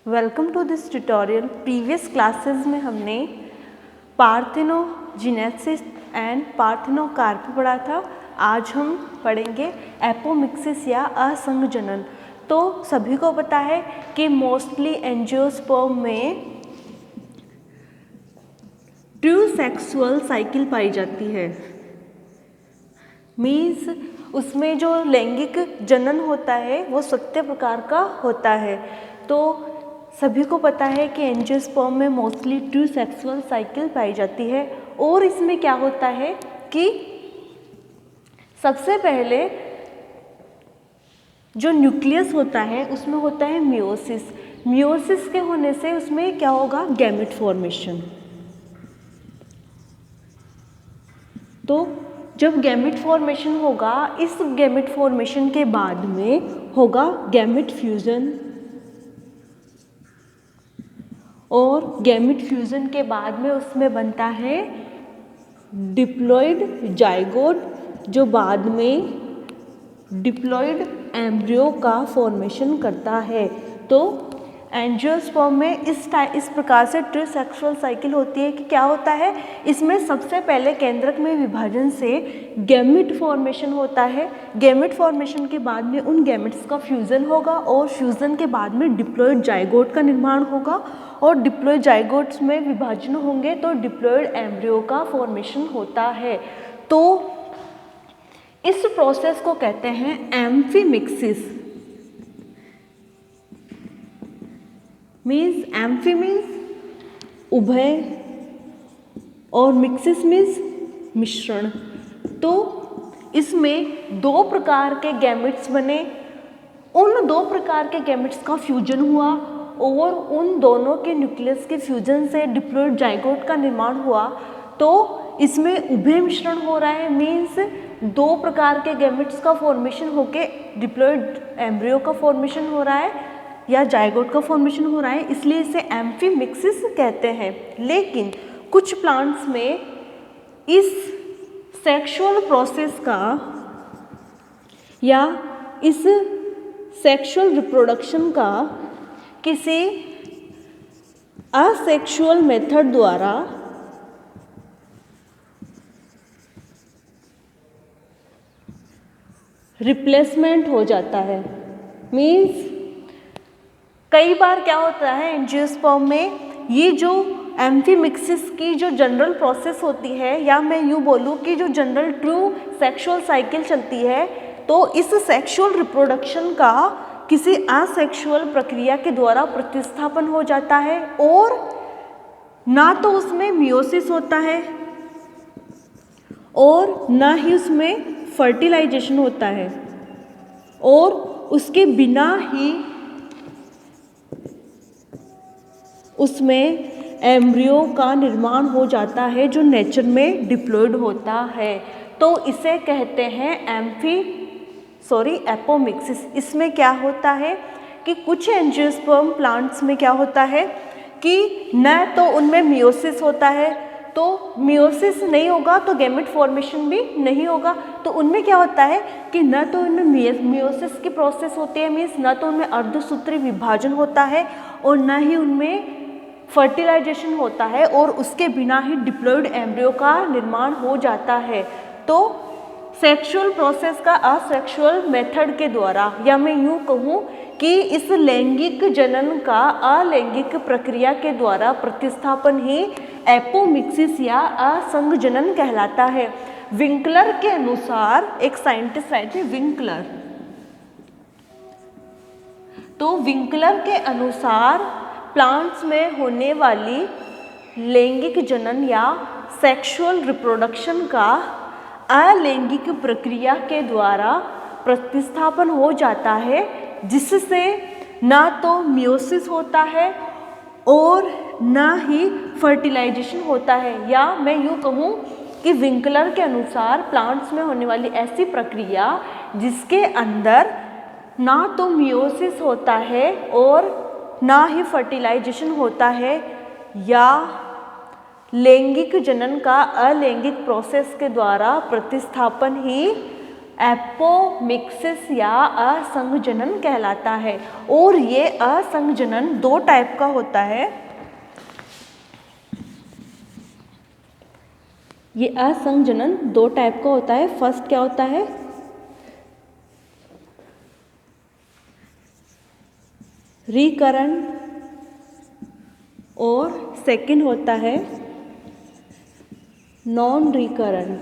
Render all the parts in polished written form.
Welcome to this tutorial. Previous classes में हमने parthenogenesis and parthenocarpy पढ़ा था। आज हम पढ़ेंगे एपोमिक्सिस या असंघजनन। तो सभी को पता है कि मोस्टली एंजियोस्पर्म में ट्रू सेक्सुअल साइकिल पाई जाती है। मीन्स उसमें जो लैंगिक जनन होता है वो सत्य प्रकार का होता है। तो सभी को पता है कि एंजियोस्पर्म में मोस्टली ट्रू सेक्सुअल साइकिल पाई जाती है। और इसमें क्या होता है कि सबसे पहले जो न्यूक्लियस होता है उसमें होता है मियोसिस। मियोसिस के होने से उसमें क्या होगा, गैमेट फॉर्मेशन। तो जब गैमेट फॉर्मेशन होगा, इस गैमेट फॉर्मेशन के बाद में होगा गैमेट फ्यूजन, और गैमेट फ्यूजन के बाद में उसमें बनता है डिप्लॉइड जाइगोट, जो बाद में डिप्लॉइड एम्ब्रियो का फॉर्मेशन करता है। तो एंजियोस्पर्म में इस प्रकार से ट्रू सेक्सुअल साइकिल होती है कि क्या होता है, इसमें सबसे पहले केंद्रक में विभाजन से गैमेट फॉर्मेशन होता है। गैमेट फॉर्मेशन के बाद में उन गैमेट्स का फ्यूजन होगा, और फ्यूजन के बाद में डिप्लॉइड जाइगोट का निर्माण होगा, और डिप्लॉइड जाइगोट्स में विभाजन होंगे तो डिप्लॉइड एम्ब्रियो का फॉर्मेशन होता है। तो इस प्रोसेस को कहते हैं एम्फीमिक्सिस। मीन्स एम्फी मीन्स उभय और मिक्सिस मीन्स मिश्रण। तो इसमें दो प्रकार के गैमेट्स बने, उन दो प्रकार के गैमेट्स का फ्यूजन हुआ, और उन दोनों के न्यूक्लियस के फ्यूजन से डिप्लॉइड जाइगोट का निर्माण हुआ। तो इसमें उभय मिश्रण हो रहा है। मीन्स दो प्रकार के गैमेट्स का फॉर्मेशन होके डिप्लॉइड एम्ब्रियो का फॉर्मेशन हो रहा है या जाइगोट का फॉर्मेशन हो रहा है, इसलिए इसे एम्फीमिक्सिस कहते हैं। लेकिन कुछ प्लांट्स में इस सेक्सुअल प्रोसेस का या इस सेक्सुअल रिप्रोडक्शन का किसी असेक्सुअल मेथड द्वारा रिप्लेसमेंट हो जाता है। मीन्स कई बार क्या होता है एंजियोस्पर्म में, ये जो एम्फीमिक्सिस की जो जनरल प्रोसेस होती है, या मैं यूँ बोलूँ कि जो जनरल ट्रू सेक्सुअल साइकिल चलती है, तो इस सेक्सुअल रिप्रोडक्शन का किसी असेक्सुअल प्रक्रिया के द्वारा प्रतिस्थापन हो जाता है, और ना तो उसमें मियोसिस होता है और ना ही उसमें फर्टिलाइजेशन होता है, और उसके बिना ही उसमें एम्ब्रियो का निर्माण हो जाता है जो नेचर में डिप्लॉइड होता है। तो इसे कहते हैं एपोमिक्सिस। इसमें क्या होता है कि कुछ एंजियोस्पर्म प्लांट्स में क्या होता है कि न तो उनमें मियोसिस होता है, तो मियोसिस नहीं होगा तो गैमेट फॉर्मेशन भी नहीं होगा। तो उनमें क्या होता है कि न तो उनमें मियोसिस की प्रोसेस होती है, मीन्स न तो उनमें अर्धसूत्री विभाजन होता है, और न ही उनमें फर्टिलाइजेशन होता है, और उसके बिना ही डिप्लॉइड एम्ब्रियो का निर्माण हो जाता है। तो सेक्सुअल प्रोसेस का असेक्सुअल मेथड के द्वारा, या मैं यूँ कहूँ कि इस लैंगिक जनन का अलैंगिक प्रक्रिया के द्वारा प्रतिस्थापन ही एपोमिक्सिस या असंघजनन कहलाता है। विंकलर के अनुसार, एक साइंटिस्ट आए थे विंकलर, तो विंकलर के अनुसार प्लांट्स में होने वाली लैंगिक जनन या सेक्सुअल रिप्रोडक्शन का अलैंगिक प्रक्रिया के द्वारा प्रतिस्थापन हो जाता है, जिससे ना तो मियोसिस होता है और ना ही फर्टिलाइजेशन होता है। या मैं यूँ कहूँ कि विंकलर के अनुसार प्लांट्स में होने वाली ऐसी प्रक्रिया जिसके अंदर ना तो मियोसिस होता है और ना ही फर्टिलाइजेशन होता है, या लैंगिक जनन का अलैंगिक प्रोसेस के द्वारा प्रतिस्थापन ही एपोमिक्सिस या असंघजनन कहलाता है। और ये असंघजनन दो टाइप का होता है। ये असंघजनन दो टाइप का होता है। फर्स्ट क्या होता है, रिकरेंट, और सेकंड होता है नॉन रिकरेंट।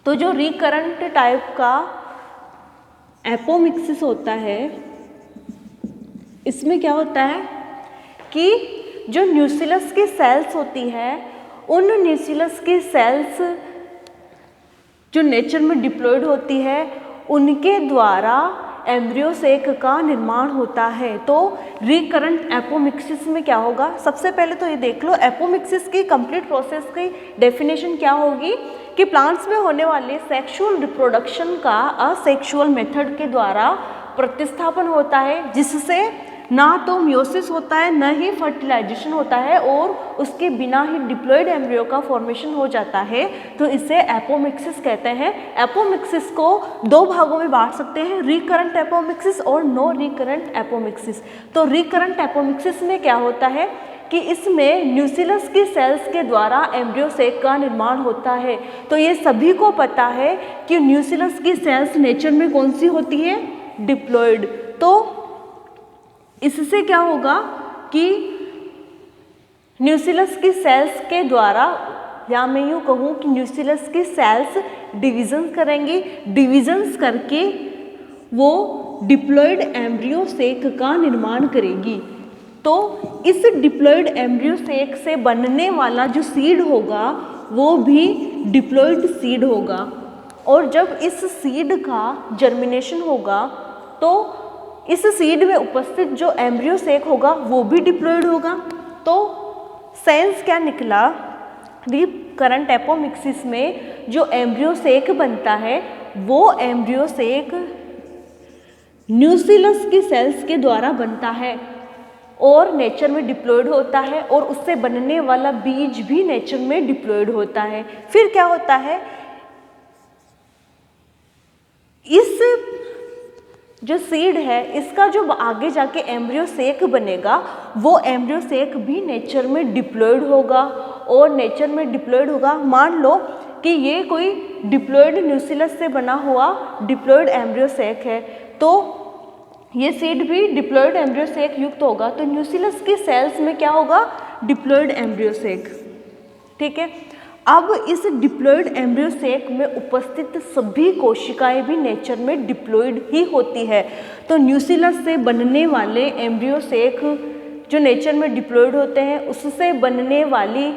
तो जो रिकरेंट टाइप का एपोमिक्सिस होता है, इसमें क्या होता है कि जो न्यूक्लियस की सेल्स होती है, उन न्यूक्लियस की सेल्स जो नेचर में डिप्लॉयड होती है, उनके द्वारा एम्ब्रियो सेक का निर्माण होता है। तो रिकरेंट एपोमिक्सिस में क्या होगा, सबसे पहले तो ये देख लो एपोमिक्सिस की कंप्लीट प्रोसेस की डेफिनेशन क्या होगी कि प्लांट्स में होने वाले सेक्सुअल रिप्रोडक्शन का असेक्सुअल मेथड के द्वारा प्रतिस्थापन होता है, जिससे ना तो मियोसिस होता है न ही फर्टिलाइजेशन होता है, और उसके बिना ही डिप्लॉयड एम्ब्रियो का फॉर्मेशन हो जाता है। तो इसे एपोमिक्सिस कहते हैं। एपोमिक्सिस को दो भागों में बांट सकते हैं, रिकरेंट एपोमिक्सिस और नो रिकरेंट एपोमिक्सिस। तो रिकरेंट एपोमिक्सिस में क्या होता है कि इसमें न्यूक्लियस की सेल्स के द्वारा एम्ब्रियो सेक का निर्माण होता है। तो ये सभी को पता है कि न्यूक्लियस की सेल्स नेचर में कौन सी होती है, डिप्लॉयड। तो इससे क्या होगा कि न्यूक्लियस की सेल्स के द्वारा, या मैं यूँ कहूँ कि न्यूक्लियस की सेल्स डिविजन्स करेंगी, डिविजन्स करके वो डिप्लॉयड एम्ब्रियो सेक का निर्माण करेगी। तो इस डिप्लॉयड एम्ब्रियो सेक से बनने वाला जो सीड होगा वो भी डिप्लॉयड सीड होगा, और जब इस सीड का जर्मिनेशन होगा तो इस सीड में उपस्थित जो एम्ब्रियो सेक होगा वो भी डिप्लॉयड होगा। तो सेंस क्या निकला, रिकरेंट एपोमिक्सिस में जो एम्ब्रियो सेक बनता है वो एम्ब्रियो सेक न्यूक्लियस की सेल्स के द्वारा बनता है और नेचर में डिप्लॉयड होता है, और उससे बनने वाला बीज भी नेचर में डिप्लॉयड होता है। फिर क्या होता है, इस जो सीड है इसका जो आगे जाके एम्ब्रियो सेक बनेगा वो एम्ब्रियो सेक भी नेचर में डिप्लॉयड होगा, और नेचर में डिप्लॉयड होगा। मान लो कि ये कोई डिप्लॉयड न्यूक्लियस से बना हुआ डिप्लॉयड एम्ब्रियो सेक है, तो ये सीड भी डिप्लॉयड एम्ब्रियो सेक युक्त होगा। तो न्यूक्लियस की सेल्स में क्या होगा, डिप्लॉयड एम्ब्रियो सेक। ठीक है, अब इस डिप्लॉयड एम्ब्रियो सेक में उपस्थित सभी कोशिकाएं भी नेचर में डिप्लॉयड ही होती है। तो न्यूक्लियस से बनने वाले एम्ब्रियो सेक जो नेचर में डिप्लॉयड होते हैं, उससे बनने वाली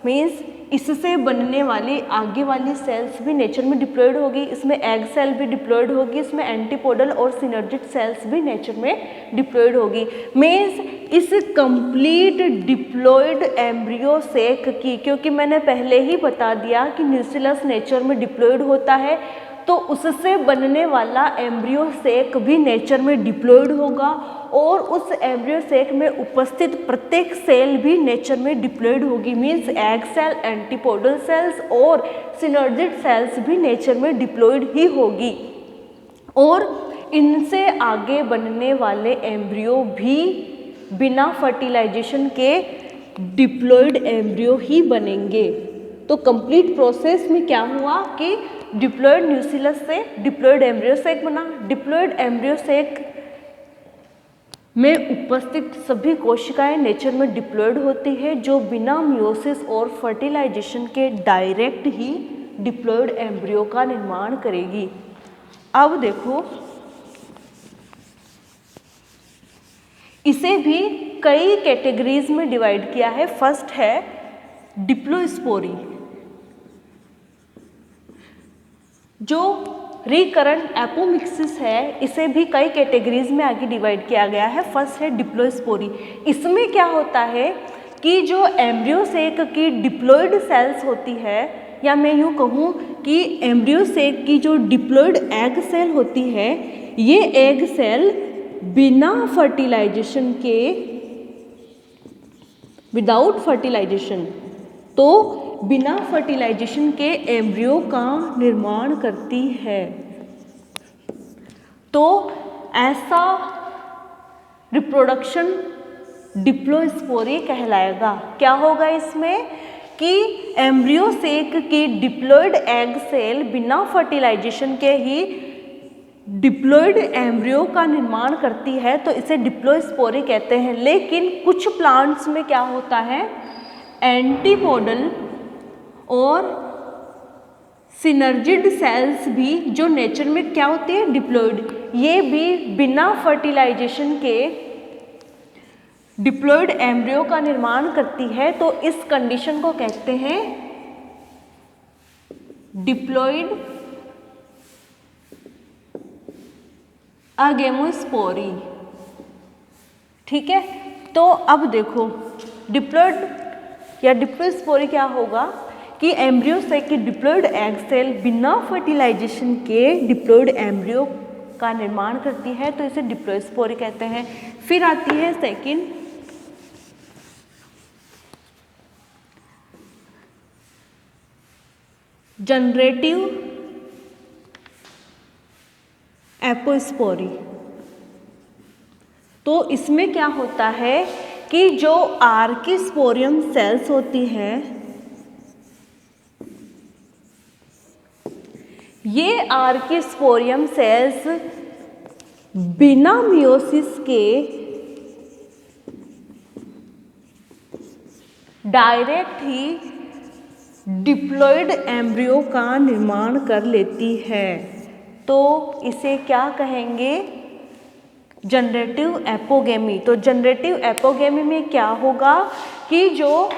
मीन्स इससे बनने वाली आगे वाली सेल्स भी नेचर में डिप्लॉयड होगी। इसमें एग सेल भी डिप्लॉयड होगी, इसमें एंटीपोडल और सिनर्जिक सेल्स भी नेचर में डिप्लॉयड होगी। मीन्स इस कंप्लीट डिप्लॉयड एम्ब्रियो सेक की, क्योंकि मैंने पहले ही बता दिया कि न्यूक्लियस नेचर में डिप्लॉयड होता है, तो उससे बनने वाला एम्ब्रियो सेक भी नेचर में डिप्लॉयड होगा, और उस एम्ब्रियो सेक में उपस्थित प्रत्येक सेल भी नेचर में डिप्लॉयड होगी। Means egg cell, antipodal cells और सिनर्जिक सेल्स भी नेचर में डिप्लॉयड ही होगी, और इनसे आगे बनने वाले एम्ब्रियो भी बिना फर्टिलाइजेशन के डिप्लॉयड एम्ब्रियो ही बनेंगे। तो कंप्लीट प्रोसेस में क्या हुआ कि डिप्लॉयड न्यूक्लियस से डिप्लॉयड एम्ब्रियो सेक बना। डिप्लॉयड एम्ब्रियो सेक में उपस्थित सभी कोशिकाएं नेचर में डिप्लॉयड होती है, जो बिना मियोसिस और फर्टिलाइजेशन के डायरेक्ट ही डिप्लॉयड एम्ब्रियो का निर्माण करेगी। अब देखो, इसे भी कई कैटेगरीज में डिवाइड किया है। फर्स्ट है डिप्लोस्पोरी, जो रिकरेंट एपोमिक्सिस है, इसे भी कई कैटेगरीज में आगे डिवाइड किया गया है। फर्स्ट है डिप्लोस्पोरी। इसमें क्या होता है कि जो एम्ब्रियो सेक की डिप्लॉयड सेल्स होती है, या मैं यूँ कहूँ कि एम्ब्रियो सेक की जो डिप्लॉयड एग सेल होती है, ये एग सेल बिना फर्टिलाइजेशन के, विदाउट फर्टिलाइजेशन, तो बिना फर्टिलाइजेशन के एम्ब्रियो का निर्माण करती है। तो ऐसा रिप्रोडक्शन डिप्लोस्पोरी कहलाएगा। क्या होगा इसमें कि एम्ब्रियो सेक की डिप्लॉयड एग सेल बिना फर्टिलाइजेशन के ही डिप्लॉयड एम्ब्रियो का निर्माण करती है, तो इसे डिप्लोस्पोरी कहते हैं। लेकिन कुछ प्लांट्स में क्या होता है, एंटीपोडल और सिनर्जिड सेल्स भी जो नेचर में क्या होती है, डिप्लॉयड, ये भी बिना फर्टिलाइजेशन के डिप्लॉयड एम्ब्रियो का निर्माण करती है। तो इस कंडीशन को कहते हैं डिप्लॉयड अगेमोस्पोरी। ठीक है, तो अब देखो डिप्लॉयड या डिप्लोस्पोरी क्या होगा कि एम्ब्रियो से कि डिप्लॉयड एग सेल बिना फर्टिलाइजेशन के डिप्लॉयड एम्ब्रियो का निर्माण करती है, तो इसे डिप्लोस्पोरी कहते हैं। फिर आती है सेकंड, जनरेटिव एपोस्पोरी। तो इसमें क्या होता है कि जो आर्किस्पोरियम सेल्स होती है, ये आर्किस्पोरियम सेल्स बिना मियोसिस के डायरेक्ट ही डिप्लॉयड एम्ब्रियो का निर्माण कर लेती है। तो इसे क्या कहेंगे, जनरेटिव एपोगेमी। तो जनरेटिव एपोगेमी में क्या होगा कि जो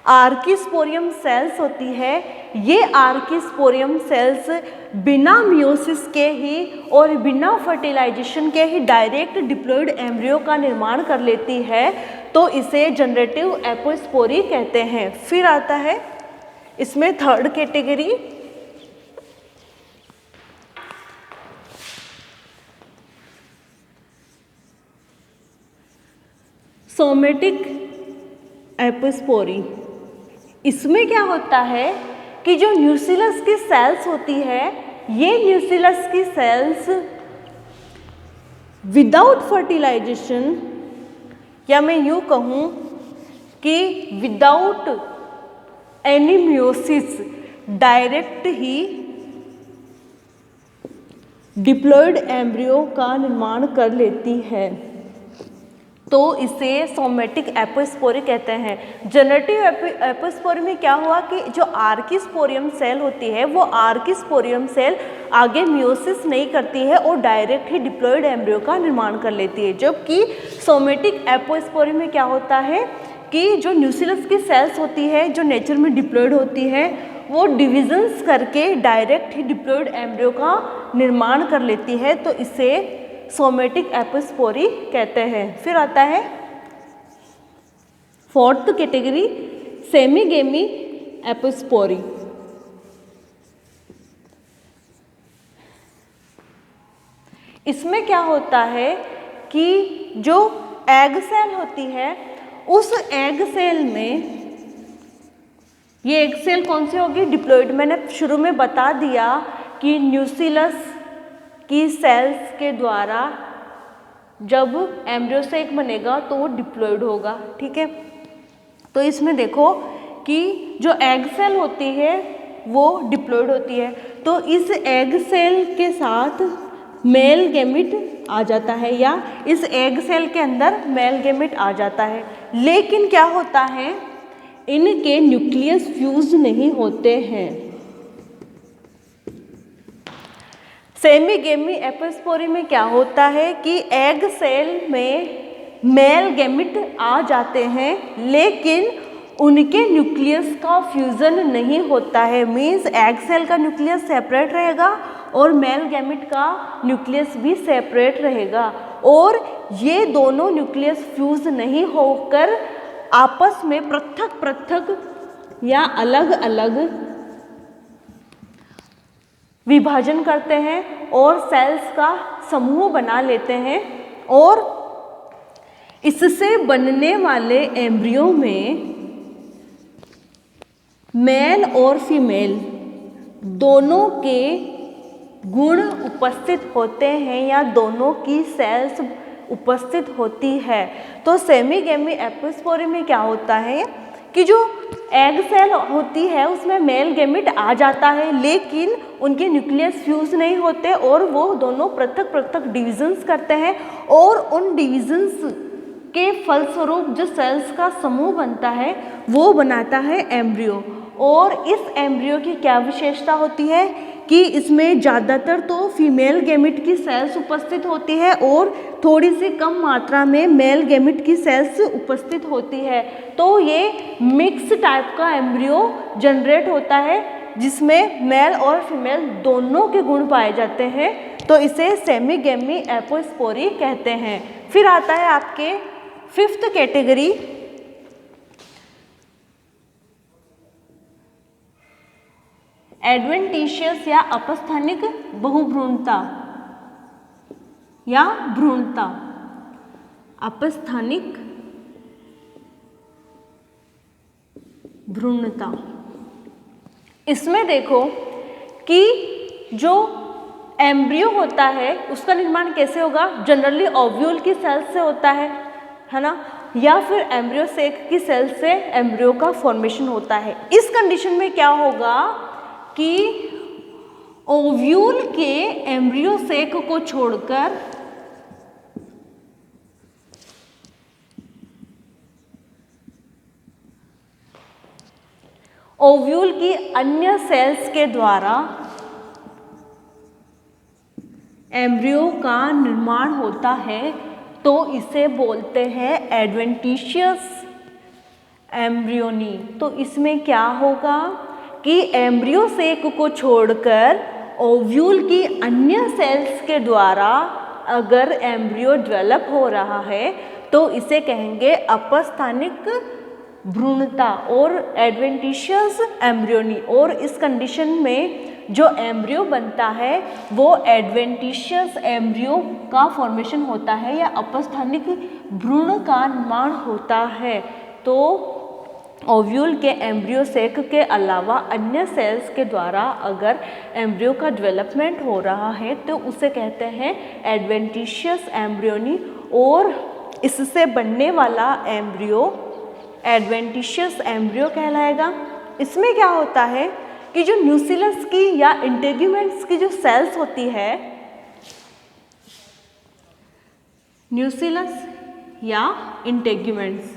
आर्किस्पोरियम सेल्स होती है, ये आर्किस्पोरियम सेल्स बिना मियोसिस के ही और बिना फर्टिलाइजेशन के ही डायरेक्ट डिप्लॉयड एम्ब्रियो का निर्माण कर लेती है, तो इसे जनरेटिव एपोस्पोरी कहते हैं। फिर आता है इसमें थर्ड कैटेगरी, सोमेटिक एपोस्पोरी। इसमें क्या होता है कि जो न्यूसिलस की सेल्स होती है, ये न्यूसिलस की सेल्स विदाउट फर्टिलाइजेशन, या मैं यूँ कहूँ कि विदाउट एनी मियोसिस डायरेक्ट ही डिप्लॉयड एम्ब्रियो का निर्माण कर लेती है, तो इसे सोमेटिक एपोस्पोरी कहते हैं। जनरेटिव एपोस्पोरी में क्या हुआ कि जो आर्किस्पोरियम सेल होती है, वो आर्किस्पोरियम सेल आगे मियोसिस नहीं करती है और डायरेक्ट ही डिप्लॉयड एम्ब्रियो का निर्माण कर लेती है। जबकि सोमेटिक एपोस्पोरी में क्या होता है कि जो न्यूसिलस की सेल्स होती है, जो नेचर में डिप्लॉयड होती है, वो डिविजन्स करके डायरेक्ट ही डिप्लॉयड एम्ब्रियो का निर्माण कर लेती है, तो इसे सोमेटिक एपोस्पोरी कहते हैं। फिर आता है फोर्थ कैटेगरी, सेमीगेमी एपोस्पोरी। इसमें क्या होता है कि जो एग सेल होती है, उस एग सेल में, ये एग सेल कौन सी होगी, डिप्लॉयड। मैंने शुरू में बता दिया कि न्यूसिलस की सेल्स के द्वारा जब एम्ब्रियो से एक बनेगा तो वो डिप्लॉयड होगा। ठीक है, तो इसमें देखो कि जो एग सेल होती है वो डिप्लॉयड होती है, तो इस एग सेल के साथ मेल गैमेट आ जाता है, या इस एग सेल के अंदर मेल गैमेट आ जाता है। लेकिन क्या होता है, इनके न्यूक्लियस फ्यूज नहीं होते हैं। सेमीगेमी एपोस्पोरी में क्या होता है कि एग सेल में मेल गैमेट आ जाते हैं, लेकिन उनके न्यूक्लियस का फ्यूज़न नहीं होता है। मीन्स एग सेल का न्यूक्लियस सेपरेट रहेगा और मेल गैमेट का न्यूक्लियस भी सेपरेट रहेगा, और ये दोनों न्यूक्लियस फ्यूज नहीं होकर आपस में पृथक पृथक या अलग अलग विभाजन करते हैं और सेल्स का समूह बना लेते हैं, और इससे बनने वाले एम्ब्रियो में मेल और फीमेल दोनों के गुण उपस्थित होते हैं या दोनों की सेल्स उपस्थित होती है। तो सेमीगेमी एपोस्पोरी में क्या होता है कि जो एग सेल होती है उसमें मेल गैमेट आ जाता है, लेकिन उनके न्यूक्लियस फ्यूज नहीं होते और वो दोनों पृथक पृथक डिविजन्स करते हैं और उन डिविजन्स के फलस्वरूप जो सेल्स का समूह बनता है वो बनाता है एम्ब्रियो। और इस एम्ब्रियो की क्या विशेषता होती है कि इसमें ज़्यादातर तो फीमेल गैमेट की सेल्स उपस्थित होती है और थोड़ी सी कम मात्रा में मेल गैमेट की सेल्स उपस्थित होती है। तो ये मिक्स टाइप का एम्ब्रियो जनरेट होता है जिसमें मेल और फीमेल दोनों के गुण पाए जाते हैं, तो इसे सेमीगेमी एपोस्पोरी कहते हैं। फिर आता है आपके फिफ्थ कैटेगरी, एडवेंटिशियस या अपस्थानिक बहुभ्रूणता या भ्रूणता। अपस्थानिक भ्रूणता, इसमें देखो कि जो एम्ब्रियो होता है उसका निर्माण कैसे होगा, जनरली ओव्यूल की सेल से होता है ना, या फिर एम्ब्रियो सेक की सेल से एम्ब्रियो का फॉर्मेशन होता है। इस कंडीशन में क्या होगा कि ओव्यूल के एम्ब्रियो सेक को छोड़कर ओव्यूल की अन्य सेल्स के द्वारा एम्ब्रियो का निर्माण होता है, तो इसे बोलते हैं एडवेंटिशियस एम्ब्रियोनी। तो इसमें क्या होगा कि एम्ब्रियो सेक को छोड़कर ओव्यूल की अन्य सेल्स के द्वारा अगर एम्ब्रियो डेवलप हो रहा है तो इसे कहेंगे अपस्थानिक भ्रूणता और एडवेंटिशियस एम्ब्रियोनी। और इस कंडीशन में जो एम्ब्रियो बनता है वो एडवेंटिशियस एम्ब्रियो का फॉर्मेशन होता है या अपस्थानिक भ्रूण का निर्माण होता है। तो ओव्यूल के एम्ब्रियो सेक के अलावा अन्य सेल्स के द्वारा अगर एम्ब्रियो का डेवलपमेंट हो रहा है तो उसे कहते हैं एडवेंटिशियस एम्ब्रियोनी, और इससे बनने वाला एम्ब्रियो एडवेंटिशियस एम्ब्रियो कहलाएगा। इसमें क्या होता है कि जो न्यूसिलस की या इंटेग्यूमेंट्स की जो सेल्स होती है, न्यूसिलस या इंटेग्यूमेंट्स,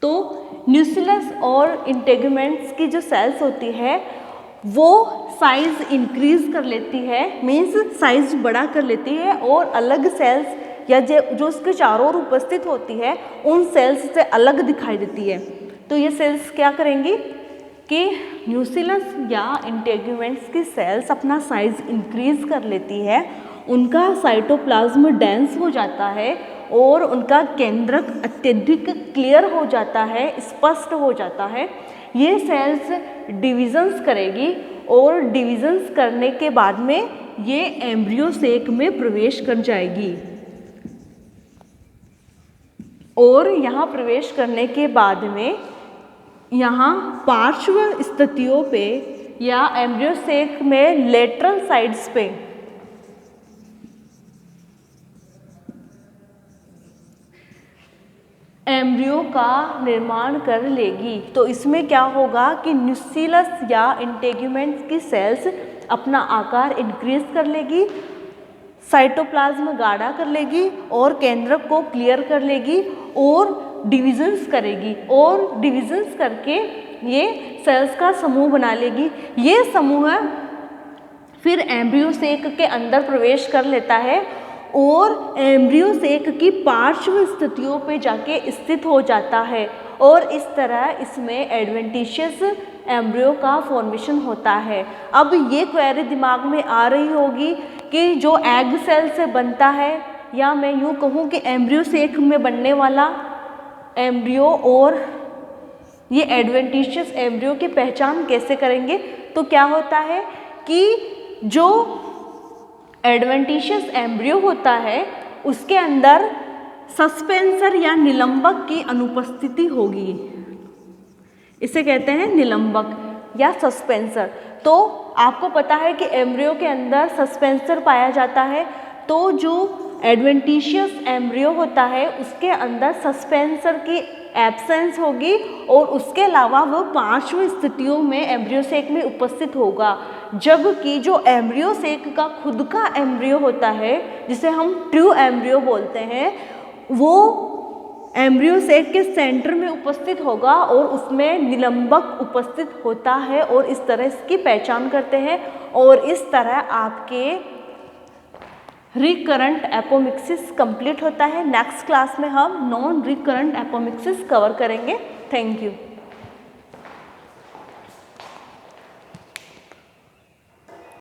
तो न्यूसिलस और इंटेग्यूमेंट्स की जो सेल्स होती है वो साइज इंक्रीज कर लेती है, मीन्स साइज बड़ा कर लेती है और अलग सेल्स या जो उसके चारों ओर उपस्थित होती है उन सेल्स से अलग दिखाई देती है। तो ये सेल्स क्या करेंगी कि न्यूसिलस या इंटेग्यूमेंट्स की सेल्स अपना साइज इंक्रीज कर लेती है, उनका साइटोप्लाज्म डेंस हो जाता है और उनका केंद्रक अत्यधिक क्लियर हो जाता है, स्पष्ट हो जाता है। ये सेल्स डिविजन्स करेगी और डिविजन्स करने के बाद में ये एम्ब्रियो सेक में प्रवेश कर जाएगी और यहाँ प्रवेश करने के बाद में यहाँ पार्श्व स्थितियों पे या एम्ब्रियो सेक में लेटरल साइड्स पे एम्ब्रियो का निर्माण कर लेगी। तो इसमें क्या होगा कि न्यूसिलस या इंटेग्यूमेंट्स की सेल्स अपना आकार इंक्रीज कर लेगी, साइटोप्लाज्म गाढ़ा कर लेगी और केंद्रक को क्लियर कर लेगी और डिविजन्स करेगी और डिविजन्स करके ये सेल्स का समूह बना लेगी। ये समूह फिर एम्ब्रियो सेक के अंदर प्रवेश कर लेता है और एम्ब्रियो सेक की पार्श्व स्थितियों पे जाके स्थित हो जाता है और इस तरह इसमें एडवेंटिशियस एम्ब्रियो का फॉर्मेशन होता है। अब ये क्वेरी दिमाग में आ रही होगी कि जो एग सेल से बनता है, या मैं यूँ कहूँ कि एम्ब्रियो सेक में बनने वाला एम्ब्रियो और ये एडवेंटिशियस एम्ब्रियो की पहचान कैसे करेंगे। तो क्या होता है कि जो एडवेंटिशियस एम्ब्रियो होता है उसके अंदर सस्पेंसर या निलंबक की अनुपस्थिति होगी। इसे कहते हैं निलंबक या सस्पेंसर। तो आपको पता है कि एम्ब्रियो के अंदर सस्पेंसर पाया जाता है, तो जो एडवेंटिशियस एम्ब्रियो होता है उसके अंदर सस्पेंसर की एब्सेंस होगी और उसके अलावा वो 5 स्थितियों में एम्ब्रियो सेक में उपस्थित होगा। जबकि जो एम्ब्रियो सेक का खुद का एम्ब्रियो होता है जिसे हम ट्रू एम्ब्रियो बोलते हैं, वो एम्ब्रियो सेक के सेंटर में उपस्थित होगा और उसमें निलंबक उपस्थित होता है और इस तरह इसकी पहचान करते हैं। और इस तरह आपके रिकरेंट एपोमिक्सिस कंप्लीट होता है। नेक्स्ट क्लास में हम नॉन रिकरेंट एपोमिक्सिस कवर करेंगे। Thank you.